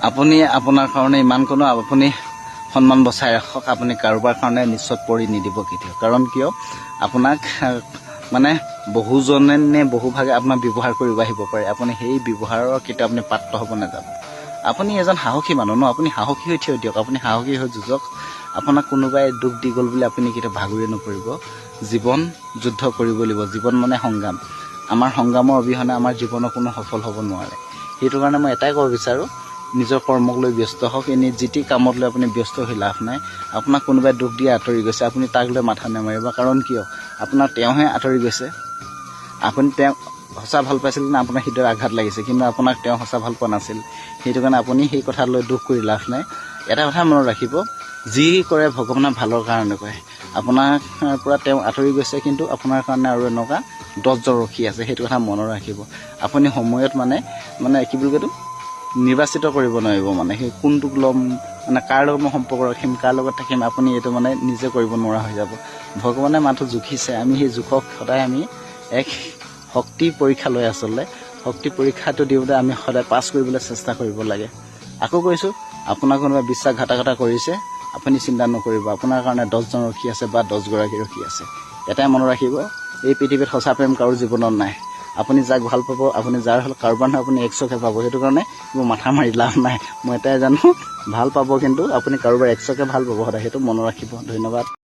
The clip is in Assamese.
আপুনি আপোনাৰ কাৰণে ইমান কোনো আপুনি সন্মান বচাই ৰাখক। আপুনি কাৰোবাৰ কাৰণে নিশ্চয় পৰি নিদিব কেতিয়াও। কাৰণ কিয় আপোনাক মানে বহুজনে নে বহুভাগে আপোনাক ব্যৱহাৰ কৰিব আহিব পাৰে। আপুনি সেই ব্যৱহাৰৰ কেতিয়াও আপুনি পাত্ৰ হ'ব নাযাব। আপুনি এজন সাহসী মানুহ ন, আপুনি সাহসী হৈ থিয় দিয়ক, আপুনি সাহসী হৈ যুঁজক। আপোনাক কোনোবাই দুখ দি গ'ল বুলি আপুনি কেতিয়াও ভাগৰি নপৰিব। জীৱন যুদ্ধ কৰিব লাগিব। জীৱন মানে সংগ্ৰাম। আমাৰ সংগ্ৰামৰ অবিহনে আমাৰ জীৱনৰ কোনো সফল হ'ব নোৱাৰে। সেইটো কাৰণে মই এটাই ক'ব বিচাৰোঁ, নিজৰ কৰ্মক লৈ ব্যস্ত হওক। এনেই যি টি কামত লৈ আপুনি ব্যস্ত হৈ লাভ নাই। আপোনাক কোনোবাই দুখ দি আঁতৰি গৈছে, আপুনি তাক লৈ মাথা নেমাৰিব। কাৰণ কিয় আপোনাক তেওঁহে আঁতৰি গৈছে। আপুনি তেওঁক সঁচা ভাল পাইছিল নে আপোনাৰ হৃদয়ত আঘাত লাগিছে, কিন্তু আপোনাক তেওঁ সঁচা ভাল পোৱা নাছিল। সেইটো কাৰণে আপুনি সেই কথা লৈ দুখ কৰি লাভ নাই। এটা কথা মনত ৰাখিব, যি কৰে ভগৱানে ভালৰ কাৰণে কৰে। আপোনাৰ পৰা তেওঁ আঁতৰি গৈছে, কিন্তু আপোনাৰ কাৰণে আৰু এনেকুৱা 10জন ৰখি আছে। সেইটো কথা মনত ৰাখিব। আপুনি সময়ত মানে কি বুলি কয়তো নিৰ্বাচিত কৰিব নোৱাৰিব। মানে সেই কোনটোক ল'ম, মানে কাৰ লগত মই সম্পৰ্ক ৰাখিম, কাৰ লগত থাকিম, আপুনি এইটো মানে নিজে কৰিব নোৱাৰা হৈ যাব। ভগৱানে মাথো জুখিছে, আমি সেই জোখক সদায় আমি এক শক্তি পৰীক্ষা লৈ আচলতে শক্তি পৰীক্ষাটো দিওঁতে আমি সদায় পাছ কৰিবলৈ চেষ্টা কৰিব লাগে। আকৌ কৈছোঁ, আপোনাক কোনোবাই বিশ্বাসঘাতকতা কৰিছে, আপুনি চিন্তা নকৰিব। আপোনাৰ কাৰণে 10জন ৰখি আছে বা 10গৰাকী ৰখি আছে। এটাই মনত ৰাখিব, এই পৃথিৱীত সঁচা প্ৰেম কাৰো জীৱনত নাই। আপুনি যাক ভাল পাব, আপুনি যাৰ হ'ল কাৰোবাৰ নহয় আপুনি একচকে পাব। সেইটো কাৰণে মোৰ মাথা মাৰি লাভ নাই। মই এটাই জানো, ভাল পাব, কিন্তু আপুনি কাৰোবাৰ একচকে ভাল পাব সদায়। সেইটো মনত ৰাখিব। ধন্যবাদ।